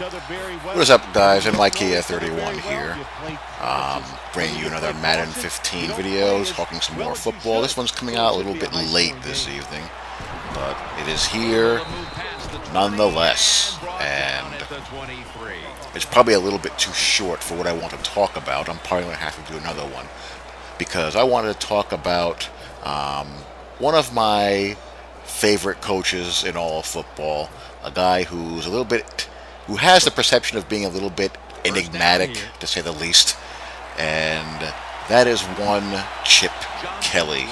What is up, guys? MYKF31 here. Bringing you another Madden 15 video, talking some more football. This one's coming out a little bit late this evening, but it is here nonetheless. And it's probably a little bit too short for what I want to talk about. I'm probably going to have to do another one because I wanted to talk about one of my favorite coaches in all of football, a guy who has the perception of being a little bit enigmatic, to say the least, and that is one Chip Kelly.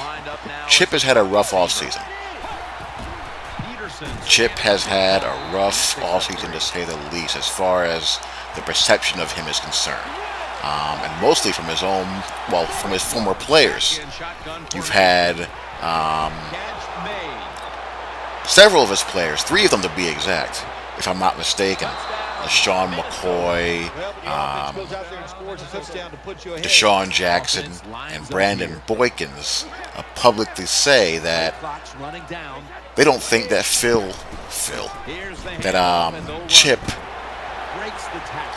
Chip has had a rough offseason. Chip has had a rough offseason, to say the least, as far as the perception of him is concerned. And mostly from from his former players. You've had several of his players, 3 of them to be exact, if I'm not mistaken, Sean McCoy, Deshaun Jackson, and Brandon Boykins publicly say that they don't think that Chip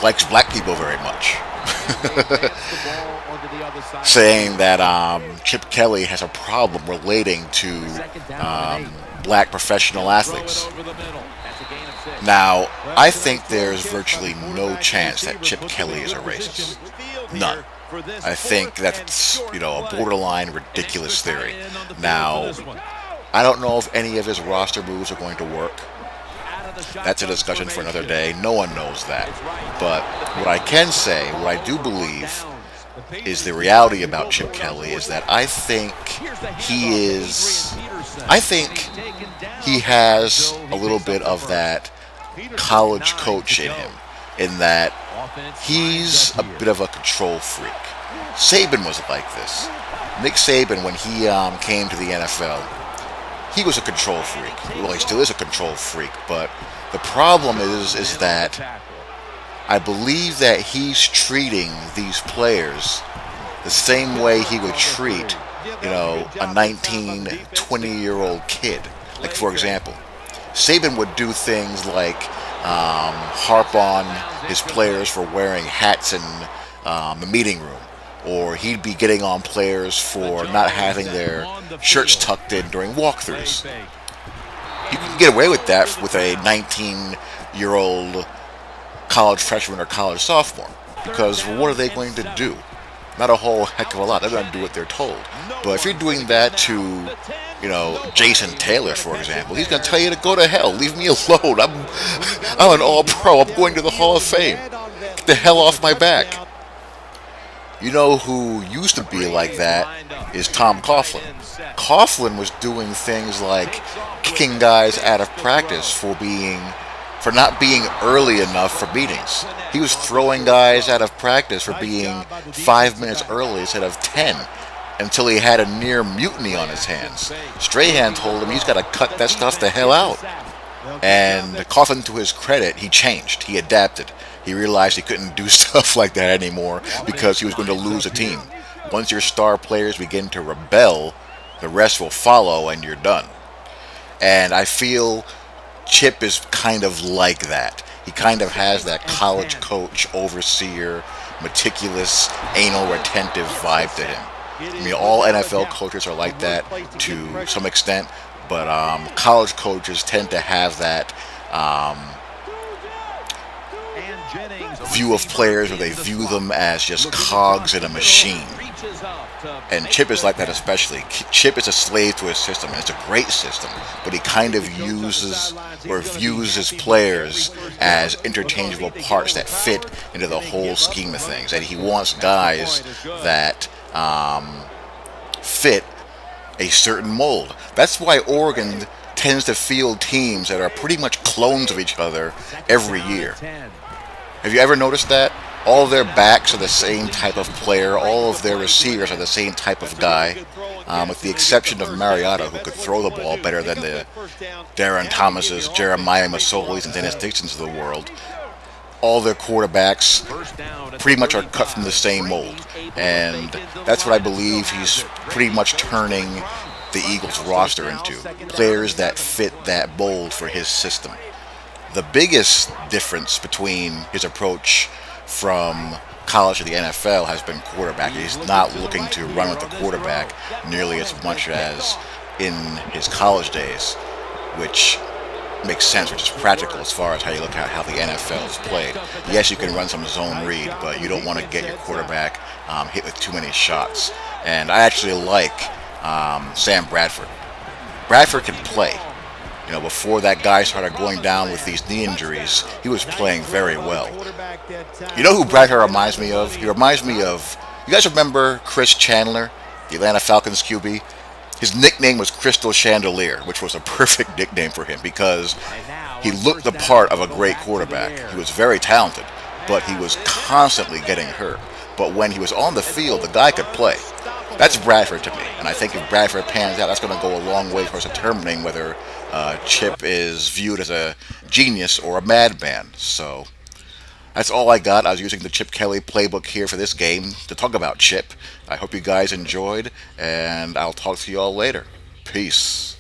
likes black people very much. Saying that Chip Kelly has a problem relating to black professional athletes. Now, I think there's virtually no chance that Chip Kelly is a racist. None. I think that's, a borderline ridiculous theory. Now, I don't know if any of his roster moves are going to work. That's a discussion for another day. No one knows that. But what I can say, what I do believe, is the reality about Chip Kelly is that I think he has a little bit of that college coach in him, in that he's a bit of a control freak. Saban was like this. Nick Saban, when he came to the NFL, he was a control freak. Well, he still is a control freak, but the problem is that I believe that he's treating these players the same way he would treat, a 19, 20-year-old kid. Like, for example, Saban would do things like harp on his players for wearing hats in the meeting room, or he'd be getting on players for not having their shirts tucked in during walkthroughs. You can get away with that with a 19-year-old college freshman or college sophomore, because what are they going to do? Not a whole heck of a lot. They're going to do what they're told. But if you're doing that to, Jason Taylor, for example, he's going to tell you to go to hell. Leave me alone. I'm an all-pro. I'm going to the Hall of Fame. Get the hell off my back. You know who used to be like that is Tom Coughlin. Coughlin was doing things like kicking guys out of practice for not being early enough for meetings. He was throwing guys out of practice for being 5 minutes early instead of 10 until he had a near mutiny on his hands. Strahan told him he's got to cut that stuff the hell out. And Coughlin, to his credit, he changed. He adapted. He realized he couldn't do stuff like that anymore because he was going to lose a team. Once your star players begin to rebel, the rest will follow and you're done. And I feel Chip is kind of like that. He kind of has that college coach, overseer, meticulous, anal retentive vibe to him. I mean, all NFL coaches are like that to some extent, but college coaches tend to have that view of players where they view them as just cogs in a machine. And Chip is like that especially. Chip is a slave to his system, and it's a great system, but he kind of uses or views his players as interchangeable parts that fit into the whole scheme of things. And he wants guys that fit a certain mold. That's why Oregon tends to field teams that are pretty much clones of each other every year. Have you ever noticed that? All of their backs are the same type of player. All of their receivers are the same type of guy, with the exception of Mariota, who could throw the ball better than the Darren Thomases, Jeremiah Masolis, and Dennis Dixons of the world. All their quarterbacks pretty much are cut from the same mold. And that's what I believe he's pretty much turning the Eagles roster into. Players that fit that mold for his system. The biggest difference between his approach from college to the NFL has been quarterback. He's not looking to run with the quarterback nearly as much as in his college days, which makes sense, which is practical as far as how you look at how the NFL is played. Yes, you can run some zone read, but you don't want to get your quarterback hit with too many shots. And I actually like Sam Bradford. Bradford can play. Before that guy started going down with these knee injuries, he was playing very well. You know who Bradford reminds me of? He reminds me of, you guys remember Chris Chandler, the Atlanta Falcons QB? His nickname was Crystal Chandelier, which was a perfect nickname for him because he looked the part of a great quarterback. He was very talented, but he was constantly getting hurt. But when he was on the field, the guy could play. That's Bradford to me, and I think if Bradford pans out, that's going to go a long way towards determining whether Chip is viewed as a genius or a madman. So that's all I got. I was using the Chip Kelly playbook here for this game to talk about Chip. I hope you guys enjoyed, and I'll talk to you all later. Peace.